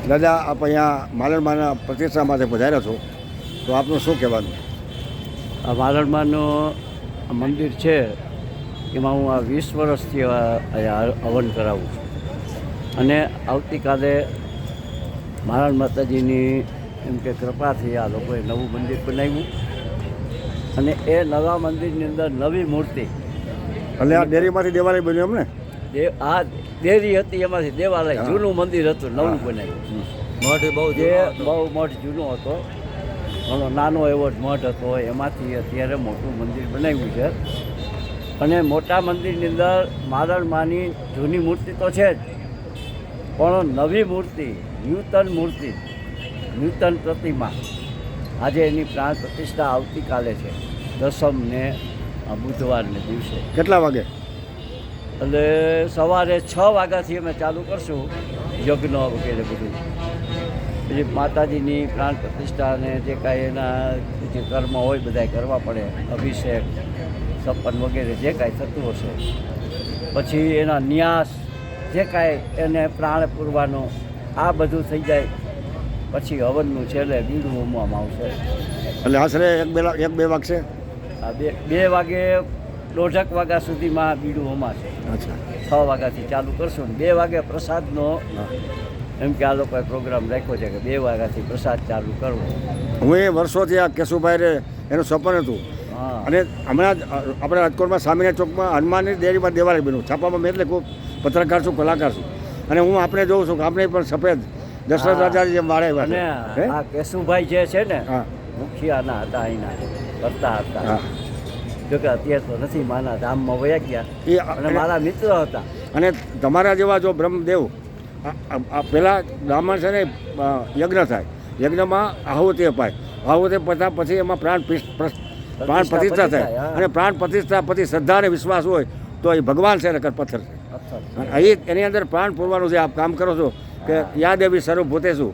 દાદા, આપ અહીંયા માલણમાના પ્રતિષ્ઠા માટે પધાર્યા છો, તો આપનું શું કહેવાનું? આ માલણમાનું મંદિર છે એમાં હું આ 20 વર્ષથી અહીંયા હવન કરાવું છું અને આવતીકાલે માલણ માતાજીની એમ કે કૃપાથી આ લોકોએ નવું મંદિર બનાવ્યું અને એ નવા મંદિરની અંદર નવી મૂર્તિ એટલે આ ડેરીમાંથી દેવાલય બન્યું એમ ને? આ દેરી હતી એમાંથી દેવાલય જૂનું મંદિર હતું, નવું બનાવ્યું. મઠ બહુ બહુ મઠ જૂનો હતો, ઘણો નાનો એવો જ મઠ હતો, એમાંથી અત્યારે મોટું મંદિર બનાવ્યું છે. અને મોટા મંદિરની અંદર માલણમાની જૂની મૂર્તિ તો છે જ, પણ નવી મૂર્તિ, નૂતન પ્રતિમા, આજે એની પ્રાણ પ્રતિષ્ઠા આવતીકાલે છે, 10મ ને બુધવારને દિવસે. કેટલા વાગે? એટલે સવારે 6 વાગ્યાથી અમે ચાલુ કરશું યજ્ઞ વગેરે બધું. પછી માતાજીની પ્રાણ પ્રતિષ્ઠા અને જે કાંઈ એના જે કર્મ હોય બધા કરવા પડે, અભિષેક, સપન વગેરે જે કાંઈ થતું હશે, પછી એના ન્યાસ જે કાંઈ એને પ્રાણ પૂરવાનો આ બધું થઈ જાય પછી હવનનું છેલ્લે બીડું હોમવામાં આવશે. એટલે આશરે 1-2 વાગશે? આ 2 વાગે 1:30 વાગ્યા સુધીમાં બીડું હોમાશે. અચ્છા. 6 વાગ્યાથી ચાલુ કરશું ને 2 વાગે પ્રસાદનો એમ કે આ લોકોએ પ્રોગ્રામ રાખ્યો છે કે 2 વાગ્યાથી પ્રસાદ ચાલુ કરવો. હું એ વર્ષોથી આ કેશુભાઈ એનું સપન હતું. અને હમણાં જ આપણે રાજકોટમાં સામેના ચોકમાં હનુમાનની ડેરીમાં દેવાલય બન્યું. છાપામાં મેં એટલે ખૂબ પત્રકાર છું, કલાકાર છું, અને હું આપણે જોઉં છું કે આપણે પણ સફેદ દશરથ રાજાની જેમ વાળે અને આ કેશુભાઈ જે છે ને મુખિયાના હતા, અહીંના કરતા હતા, જોકે અત્યારે તો નથી, માના ધામમાં વયા ગયા અને મારા મિત્ર હતા. અને તમારા જેવા જો બ્રહ્મદેવ પહેલાં બ્રાહ્મણ છે ને યજ્ઞ થાય, યજ્ઞમાં આહુતિ અપાય, આહુતિ પછી એમાં પ્રાણ પ્રતિષ્ઠા થાય, અને પ્રાણ પ્રતિષ્ઠા પછી શ્રદ્ધા અને વિશ્વાસ હોય તો એ ભગવાન છે, નકર પથ્થર છે. અહીં એની અંદર પ્રાણ પૂરવાનું જે આપ કામ કરો છો કે યા દેવી સર્વભૂતેષુ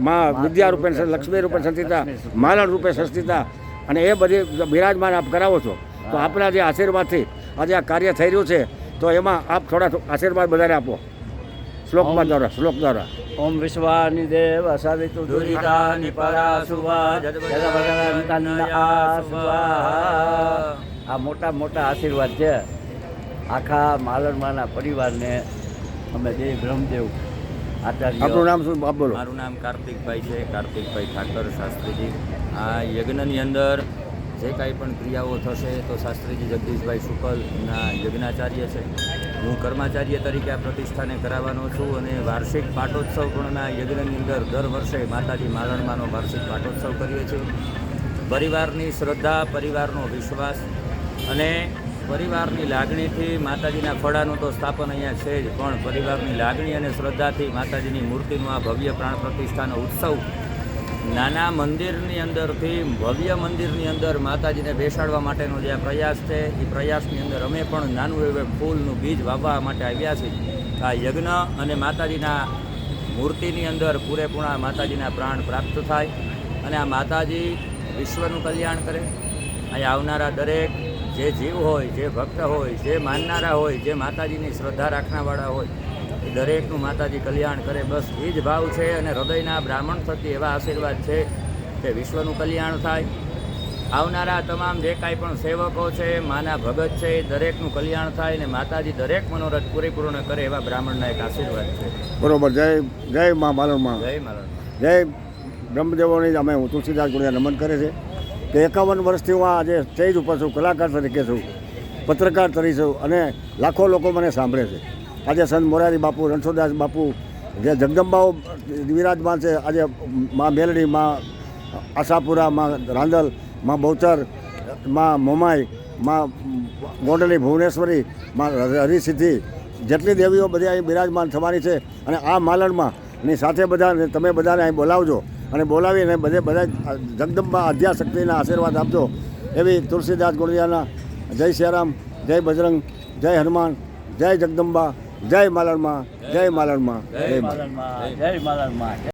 માં વિદ્યા રૂપે લક્ષ્મી રૂપે સંસ્થિતા, માલણ રૂપે સંસ્થિતા, અને એ બધી બિરાજમાન આપ કરાવો છો. તો આપના જે આશીર્વાદથી આજે આ કાર્ય થઈ રહ્યું છે, તો એમાં આપ થોડા આશીર્વાદ બધાને આપો શ્લોક દ્વારા. ઓમ વિશ્વાની દેવ સવિતુ દુરિતાની પરાસુવા આ મોટા મોટા આશીર્વાદ છે આખા માલણમાના પરિવારને. અમે દેવ બ્રહ્મદેવ આચાર્ય. આપણું નામ શું આપ બોલો? મારું નામ કાર્તિકભાઈ છે, કાર્તિકભાઈ ઠાકર શાસ્ત્રીજી. આ યજ્ઞની અંદર જે કાંઈ પણ ક્રિયાઓ થશે તો શાસ્ત્રીજી જગદીશભાઈ શુકલના યજ્ઞાચાર્ય છે. હું કર્માચાર્ય તરીકે આ પ્રતિષ્ઠાને કરાવવાનો છું, અને વાર્ષિક પાટોત્સવ પણ આ યજ્ઞની અંદર દર વર્ષે માતાજી માલણમાનો વાર્ષિક પાટોત્સવ કરીએ છીએ. પરિવારની શ્રદ્ધા, પરિવારનો વિશ્વાસ અને પરિવારની લાગણીથી માતાજીના ફળાનું તો સ્થાપન અહીંયા છે જ, પણ પરિવારની લાગણી અને શ્રદ્ધાથી માતાજીની મૂર્તિનું આ ભવ્ય પ્રાણ પ્રતિષ્ઠાનો ઉત્સવ નાના મંદિરની અંદરથી ભવ્ય મંદિરની અંદર માતાજીને બેસાડવા માટેનો જે આ પ્રયાસ છે, એ પ્રયાસની અંદર અમે પણ નાનું એવું ફૂલનું બીજ વાવવા માટે આવ્યા છીએ. આ યજ્ઞ અને માતાજીના મૂર્તિની અંદર પૂરેપૂર્ણ માતાજીના પ્રાણ પ્રાપ્ત થાય અને આ માતાજી વિશ્વનું કલ્યાણ કરે. અહીંયા આવનારા દરેક જે જીવ હોય, જે ભક્ત હોય, જે માનનારા હોય, જે માતાજીની શ્રદ્ધા રાખનારવાળા હોય, એ દરેકનું માતાજી કલ્યાણ કરે, બસ એ જ ભાવ છે. અને હૃદયના બ્રાહ્મણ થકી એવા આશીર્વાદ છે કે વિશ્વનું કલ્યાણ થાય. આવનારા તમામ જે કાંઈ પણ સેવકો છે, માના ભગત છે, એ દરેકનું કલ્યાણ થાય અને માતાજી દરેક મનોરથ પૂરેપૂર્ણ કરે એવા બ્રાહ્મણના એક આશીર્વાદ છે. બરોબર. જય મા માલણમાં, જય માલણ, જય બ્રહ્મદેવોની. અમે હું તુલસીદાસ ગુણિયા નમન કરે છે કે 51 વર્ષથી હું આજે સ્ટેજ ઉપર છું, કલાકાર તરીકે છું, પત્રકાર તરીકે છું, અને લાખો લોકો મને સાંભળે છે. આજે સંત મોરારી બાપુ, રણછોડદાસ બાપુ, જે જગદંબાઓ વિરાજમાન છે, આજે માં મેલડી, માં આશાપુરા, માં રાંદલ, માં બહુચર, માં મોમાઈ, માં ગોંડલી ભુવનેશ્વરી, માં હરિસિદ્ધિ, જેટલી દેવીઓ બધી અહીં બિરાજમાન થવાની છે. અને આ માલણમાં ની સાથે બધા તમે બધાને અહીં બોલાવજો, અને બોલાવીને બધા જગદંબા આદ્યાશક્તિના આશીર્વાદ આપજો. એવી તુલસીદાસ ગુણિયાના જય સિયારામ, જય બજરંગ, જય હનુમાન, જય જગદંબા, જય માલણમાં, જય માલણમાં, જય માલણમાં, જય માલણમાં.